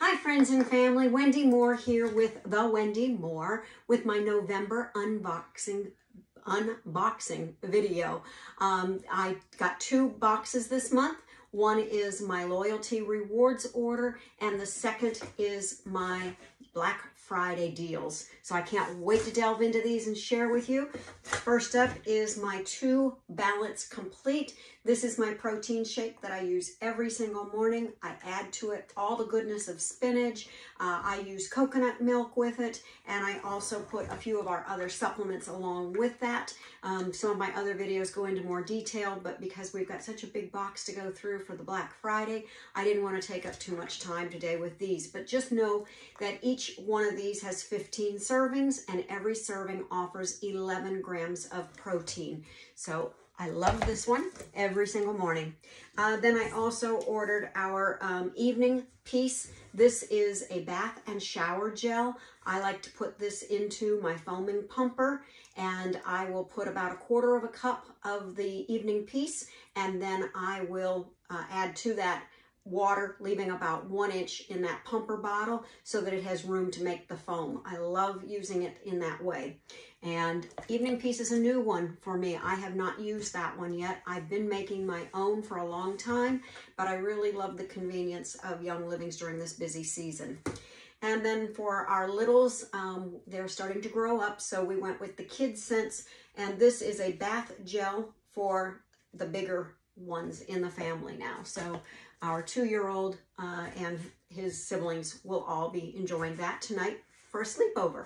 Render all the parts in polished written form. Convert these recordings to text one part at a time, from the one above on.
Hi friends and family, Wendy Moore here with The Wendy Moore with my November unboxing video. I got 2 boxes this month. One is my loyalty rewards order and the second is my Black Friday deals. So I can't wait to delve into these and share with you. First up is my 2 Balance Complete. This is my protein shake that I use every single morning. I add to it all the goodness of spinach. I use coconut milk with it, and I also put a few of our other supplements along with that. Some of my other videos go into more detail, but because we've got such a big box to go through for the Black Friday, I didn't want to take up too much time today with these. But just know that each one of these has 15 servings, and every serving offers 11 grams of protein. So I love this one every single morning. Then I also ordered our evening piece. This is a bath and shower gel. I like to put this into my foaming pumper, and I will put about 1/4 cup of the evening piece, and then I will add to that water, leaving about 1 inch in that pumper bottle so that it has room to make the foam. I love using it in that way. And evening piece is a new one for me. I have not used that one yet. I've been making my own for a long time, but I really love the convenience of Young Livings during this busy season. And then for our littles, they're starting to grow up, so we went with the Kids Sense, and this is a bath gel for the bigger ones in the family now. So our 2-year-old and his siblings will all be enjoying that tonight for a sleepover.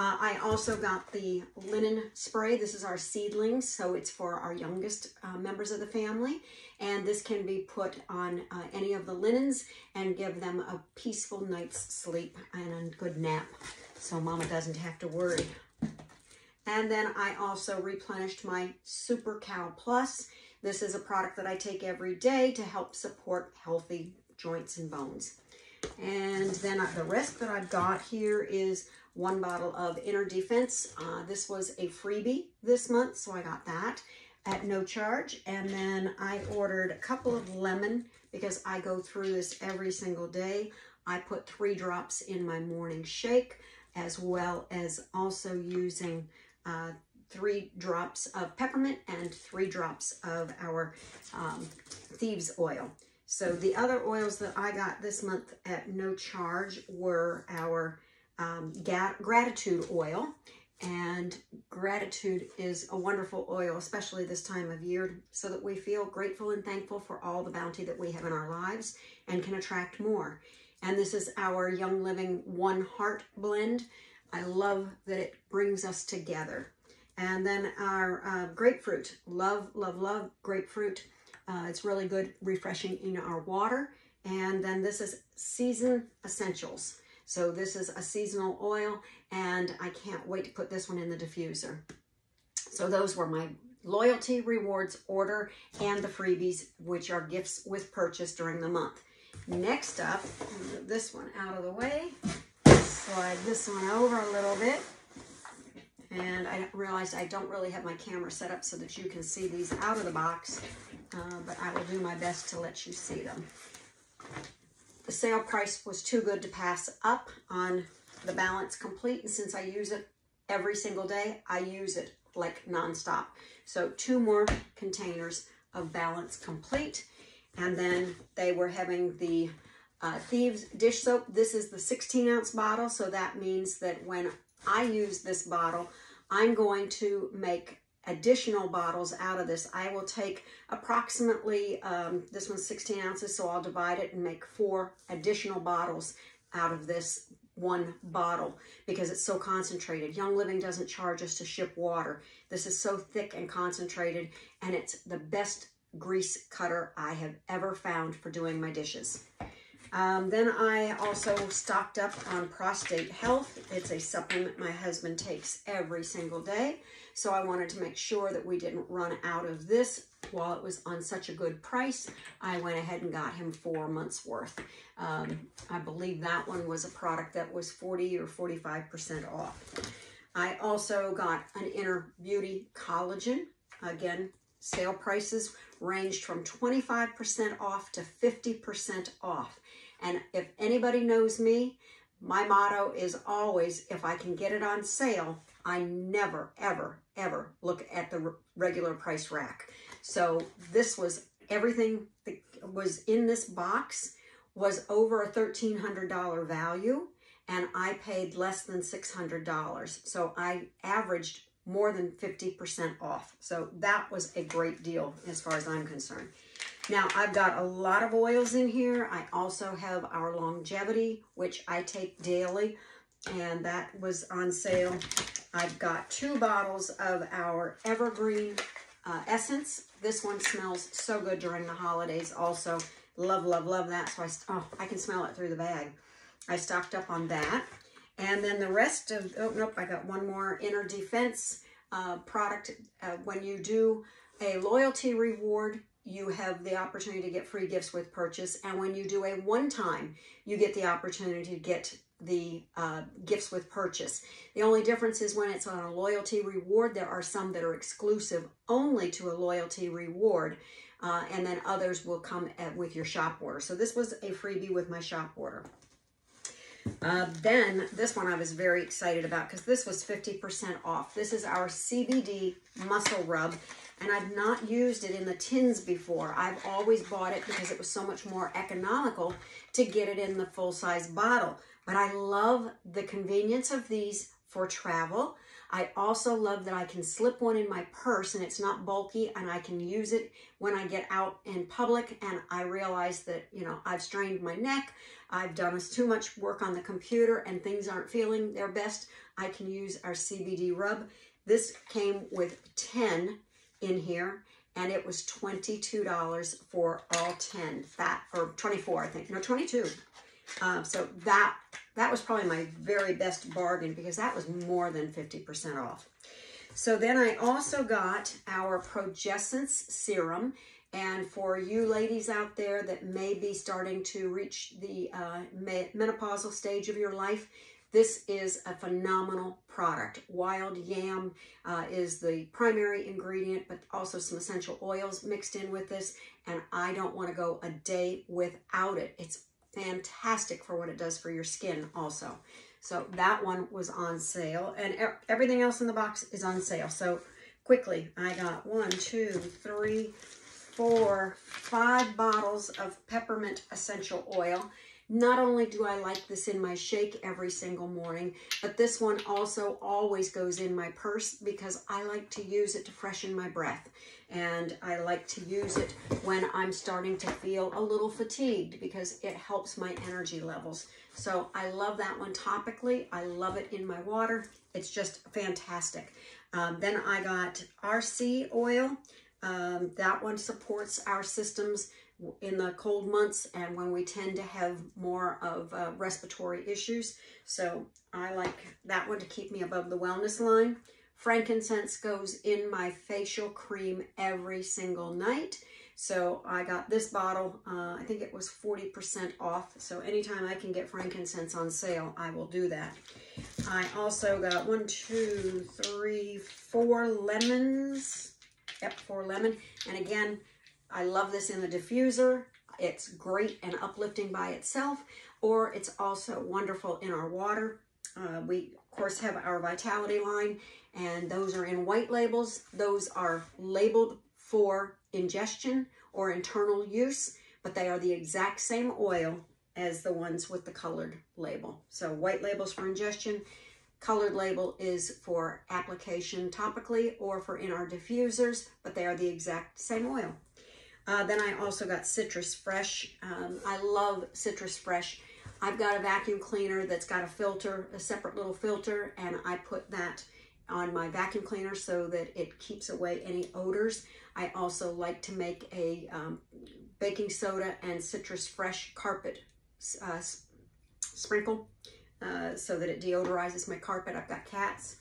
I also got the linen spray. This is our seedlings, so it's for our youngest members of the family. And this can be put on any of the linens and give them a peaceful night's sleep and a good nap, so Mama doesn't have to worry. And then I also replenished my Super Cow Plus. This is a product that I take every day to help support healthy joints and bones. And then the rest that I've got here is 1 bottle of Inner Defense. This was a freebie this month, so I got that at no charge. And then I ordered a couple of lemon because I go through this every single day. I put 3 drops in my morning shake, as well as also using 3 drops of peppermint and 3 drops of our thieves oil. So the other oils that I got this month at no charge were our gratitude oil. And gratitude is a wonderful oil, especially this time of year, so that we feel grateful and thankful for all the bounty that we have in our lives and can attract more. And this is our Young Living One Heart blend. I love that it brings us together. And then our grapefruit, love, love, love grapefruit. It's really good, refreshing in our water. And then this is Season Essentials. So this is a seasonal oil, and I can't wait to put this one in the diffuser. So those were my loyalty rewards order and the freebies, which are gifts with purchase during the month. Next up, move this one out of the way, slide this one over a little bit. And I realized I don't really have my camera set up so that you can see these out of the box, but I will do my best to let you see them. The sale price was too good to pass up on the Balance Complete, and since I use it every single day, I use it like nonstop. So 2 more containers of Balance Complete, and then they were having the Thieves dish soap. This is the 16-ounce bottle, so that means that when I use this bottle, I'm going to make additional bottles out of this. I will take approximately, this one's 16 ounces, so I'll divide it and make 4 additional bottles out of this 1 bottle because it's so concentrated. Young Living doesn't charge us to ship water. This is so thick and concentrated, and it's the best grease cutter I have ever found for doing my dishes. Then I also stocked up on Prostate Health. It's a supplement my husband takes every single day. So I wanted to make sure that we didn't run out of this while it was on such a good price. I went ahead and got him 4 months worth. I believe that one was a product that was 40 or 45% off. I also got an Inner Beauty Collagen. Again, sale prices ranged from 25% off to 50% off. And if anybody knows me, my motto is always, if I can get it on sale, I never, ever, ever look at the regular price rack. So this was everything that was in this box was over a $1,300 value, and I paid less than $600. So I averaged more than 50% off. So that was a great deal as far as I'm concerned. Now, I've got a lot of oils in here. I also have our Longevity, which I take daily, and that was on sale. I've got 2 bottles of our Evergreen Essence. This one smells so good during the holidays also. Love, love, love that. So I can smell it through the bag. I stocked up on that. And then the rest of, oh, nope, I got one more Inner Defense product. When you do a loyalty reward, you have the opportunity to get free gifts with purchase. And when you do a one-time, you get the opportunity to get the gifts with purchase. The only difference is when it's on a loyalty reward, there are some that are exclusive only to a loyalty reward. And then others will come with your shop order. So this was a freebie with my shop order. Then this one I was very excited about because this was 50% off. This is our CBD Muscle Rub, and I've not used it in the tins before. I've always bought it because it was so much more economical to get it in the full-size bottle. But I love the convenience of these for travel. I also love that I can slip one in my purse and it's not bulky, and I can use it when I get out in public and I realize that, you know, I've strained my neck, I've done too much work on the computer and things aren't feeling their best. I can use our CBD rub. This came with 10 in here, and it was $22 for all 10, or 24, I think, no, 22. So that was probably my very best bargain because that was more than 50% off. So then I also got our Progessence Serum. And for you ladies out there that may be starting to reach the menopausal stage of your life, this is a phenomenal product. Wild yam is the primary ingredient, but also some essential oils mixed in with this. And I don't want to go a day without it. It's fantastic for what it does for your skin also. So that one was on sale, and everything else in the box is on sale. So quickly, I got 1, 2, 3, 4, 5 bottles of peppermint essential oil. Not only do I like this in my shake every single morning, but this one also always goes in my purse because I like to use it to freshen my breath. And I like to use it when I'm starting to feel a little fatigued because it helps my energy levels. So I love that one topically. I love it in my water. It's just fantastic. Then I got RC oil. That one supports our systems in the cold months and when we tend to have more of respiratory issues. So I like that one to keep me above the wellness line. Frankincense goes in my facial cream every single night. So I got this bottle, I think it was 40% off. So anytime I can get frankincense on sale, I will do that. I also got 1, 2, 3, 4 lemons. Yep, 4 lemon. And again, I love this in the diffuser. It's great and uplifting by itself, or it's also wonderful in our water. We, of course, have our Vitality line, and those are in white labels. Those are labeled for ingestion or internal use, but they are the exact same oil as the ones with the colored label. So white label's for ingestion, colored label is for application topically or for in our diffusers, but they are the exact same oil. Then I also got Citrus Fresh. I love Citrus Fresh. I've got a vacuum cleaner that's got a filter, a separate little filter, and I put that on my vacuum cleaner so that it keeps away any odors. I also like to make a baking soda and Citrus Fresh carpet sprinkle so that it deodorizes my carpet. I've got cats.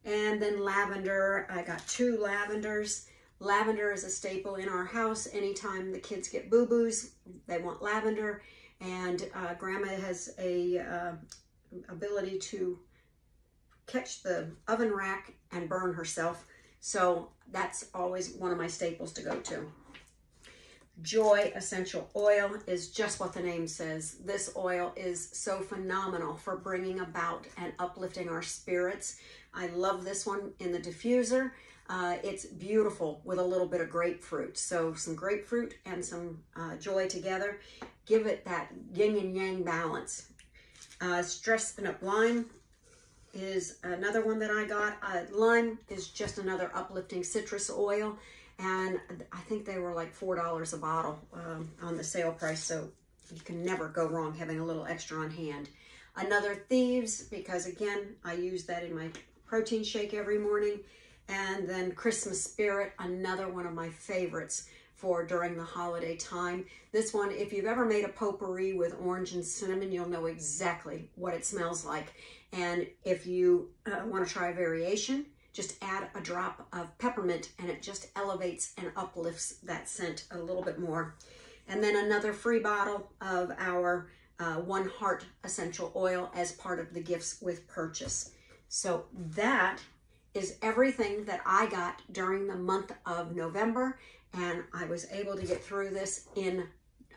And then lavender, I got 2 lavenders. Lavender is a staple in our house. Anytime the kids get boo-boos, they want lavender. And Grandma has a ability to catch the oven rack and burn herself. So that's always one of my staples to go to. Joy Essential Oil is just what the name says. This oil is so phenomenal for bringing about and uplifting our spirits. I love this one in the diffuser. It's beautiful with a little bit of grapefruit. So some grapefruit and some joy together. Give it that yin and yang balance. Stressing Up Lime is another one that I got. Lime is just another uplifting citrus oil. And I think they were like $4 a bottle on the sale price. So you can never go wrong having a little extra on hand. Another Thieves, because again, I use that in my protein shake every morning. And then Christmas Spirit, another one of my favorites for during the holiday time. This one, if you've ever made a potpourri with orange and cinnamon, you'll know exactly what it smells like. And if you want to try a variation, just add a drop of peppermint and it just elevates and uplifts that scent a little bit more. And then another free bottle of our One Heart essential oil as part of the gifts with purchase. So that is everything that I got during the month of November, and I was able to get through this in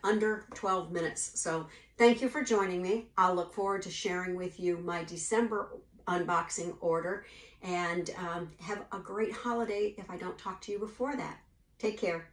under 12 minutes. So thank you for joining me. I'll look forward to sharing with you my December unboxing order, and have a great holiday if I don't talk to you before that. Take care.